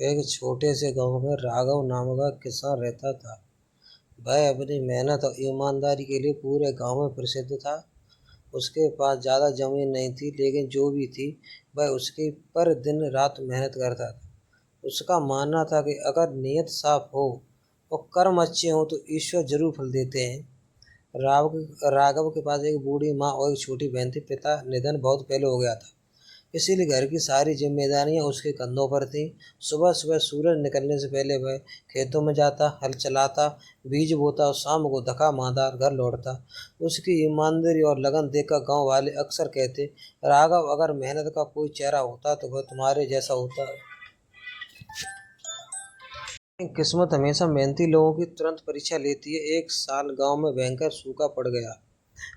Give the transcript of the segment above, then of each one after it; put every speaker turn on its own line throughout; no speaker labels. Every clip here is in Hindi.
एक छोटे से गांव में राघव नाम का किसान रहता था। वह अपनी मेहनत और ईमानदारी के लिए पूरे गांव में प्रसिद्ध था। उसके पास ज़्यादा जमीन नहीं थी, लेकिन जो भी थी वह उसकी पर दिन रात मेहनत करता था। उसका मानना था कि अगर नीयत साफ हो और कर्म अच्छे हों तो ईश्वर जरूर फल देते हैं। राघव के पास एक बूढ़ी माँ और एक छोटी बहन थी। पिता निधन बहुत पहले हो गया था, इसीलिए घर की सारी जिम्मेदारियां उसके कंधों पर थीं। सुबह सुबह सूरज निकलने से पहले वह खेतों में जाता, हल चलाता, बीज बोता और शाम को थका मांदा घर लौटता। उसकी ईमानदारी और लगन देखकर गांव वाले अक्सर कहते, राघव अगर मेहनत का कोई चेहरा होता तो वह तुम्हारे जैसा होता। किस्मत हमेशा मेहनती लोगों की तुरंत परीक्षा लेती है। एक साल गांव में भयंकर सूखा पड़ गया।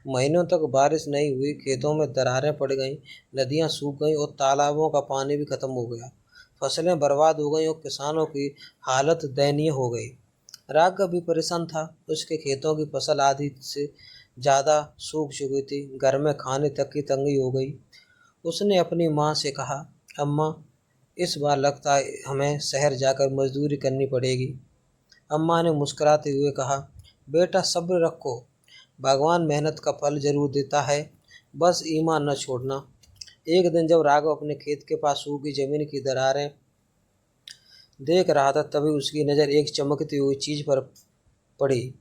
महीनों तक बारिश नहीं हुई, खेतों में दरारें पड़ गईं, नदियां सूख गईं और तालाबों का पानी भी खत्म हो गया। फसलें बर्बाद हो गईं और किसानों की हालत दयनीय हो गई। राघव भी परेशान था। उसके खेतों की फसल आधी से ज़्यादा सूख चुकी थी। घर में खाने तक की तंगी हो गई। उसने अपनी माँ से कहा, अम्मा, इस बार लगता है हमें शहर जाकर मजदूरी करनी पड़ेगी। अम्मा ने मुस्कुराते हुए कहा, बेटा सब्र रखो, भगवान मेहनत का फल जरूर देता है, बस ईमान न छोड़ना। एक दिन जब राघव अपने खेत के पास सूखी जमीन की दरारें देख रहा था, तभी उसकी नज़र एक चमकती हुई चीज़ पर पड़ी।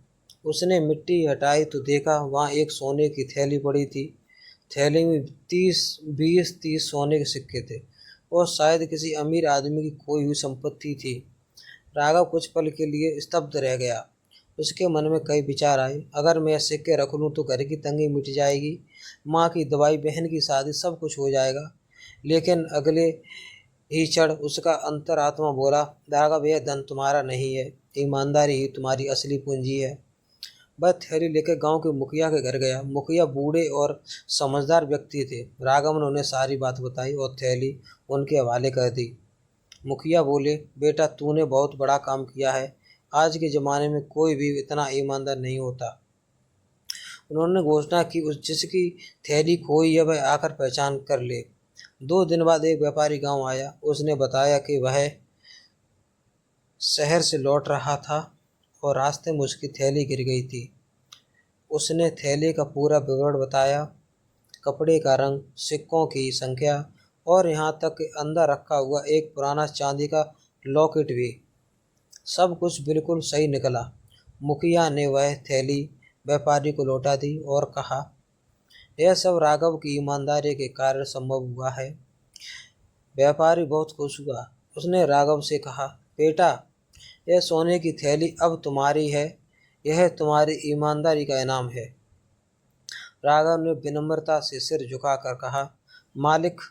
उसने मिट्टी हटाई तो देखा वहाँ एक सोने की थैली पड़ी थी। थैली में 20-30 सोने के सिक्के थे और शायद किसी अमीर आदमी की खोई हुई संपत्ति थी। राघव कुछ पल के लिए स्तब्ध रह गया। उसके मन में कई विचार आए। अगर मैं सिक्के रख लूँ तो घर की तंगी मिट जाएगी, माँ की दवाई, बहन की शादी, सब कुछ हो जाएगा। लेकिन अगले ही क्षण उसका अंतरात्मा बोला, राघव, यह धन तुम्हारा नहीं है, ईमानदारी ही तुम्हारी असली पूंजी है। वह थैली लेकर गांव के मुखिया के घर गया। मुखिया बूढ़े और समझदार व्यक्ति थे। राघव ने उन्हें सारी बात बताई और थैली उनके हवाले कर दी। मुखिया बोले, बेटा, तूने बहुत बड़ा काम किया है। आज के ज़माने में कोई भी इतना ईमानदार नहीं होता। उन्होंने घोषणा की, उस जिसकी थैली खोई है वह आकर पहचान कर ले। 2 दिन बाद एक व्यापारी गांव आया। उसने बताया कि वह शहर से लौट रहा था और रास्ते में उसकी थैली गिर गई थी। उसने थैली का पूरा विवरण बताया, कपड़े का रंग, सिक्कों की संख्या और यहाँ तक कि अंदर रखा हुआ एक पुराना चांदी का लॉकेट भी। सब कुछ बिल्कुल सही निकला। मुखिया ने वह थैली व्यापारी को लौटा दी और कहा, यह सब राघव की ईमानदारी के कारण संभव हुआ है। व्यापारी बहुत खुश हुआ। उसने राघव से कहा, बेटा, यह सोने की थैली अब तुम्हारी है। यह तुम्हारी ईमानदारी का इनाम है। राघव ने विनम्रता से सिर झुकाकर कहा, मालिक,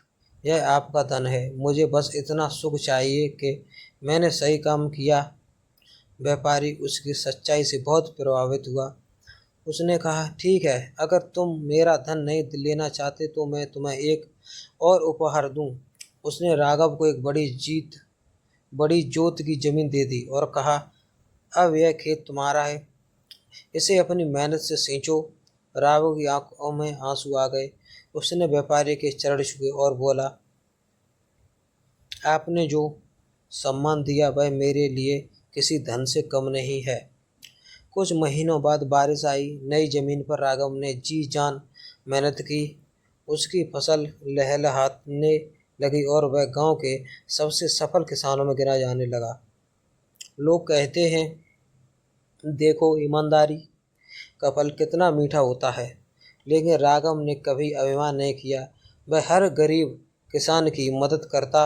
यह आपका धन है। मुझे बस इतना सुख चाहिए कि मैंने सही काम किया। व्यापारी उसकी सच्चाई से बहुत प्रभावित हुआ। उसने कहा, ठीक है, अगर तुम मेरा धन नहीं लेना चाहते तो मैं तुम्हें एक और उपहार दूं। उसने राघव को एक बड़ी जोत की जमीन दे दी और कहा, अब यह खेत तुम्हारा है, इसे अपनी मेहनत से सींचो। राघव की आंखों में आंसू आ गए। उसने व्यापारी के चरण छुए और बोला, आपने जो सम्मान दिया वह मेरे लिए किसी धन से कम नहीं है। कुछ महीनों बाद बारिश आई। नई जमीन पर राघव ने जी जान मेहनत की। उसकी फसल लहलहाने लगी और वह गांव के सबसे सफल किसानों में गिना जाने लगा। लोग कहते हैं, देखो, ईमानदारी का फल कितना मीठा होता है। लेकिन राघव ने कभी अभिमान नहीं किया। वह हर गरीब किसान की मदद करता,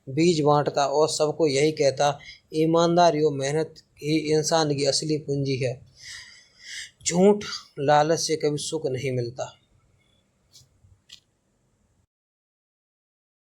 बीज बांटता और सबको यही कहता, ईमानदारी और मेहनत ही इंसान की असली पूंजी है। झूठ, लालच से कभी सुख नहीं मिलता।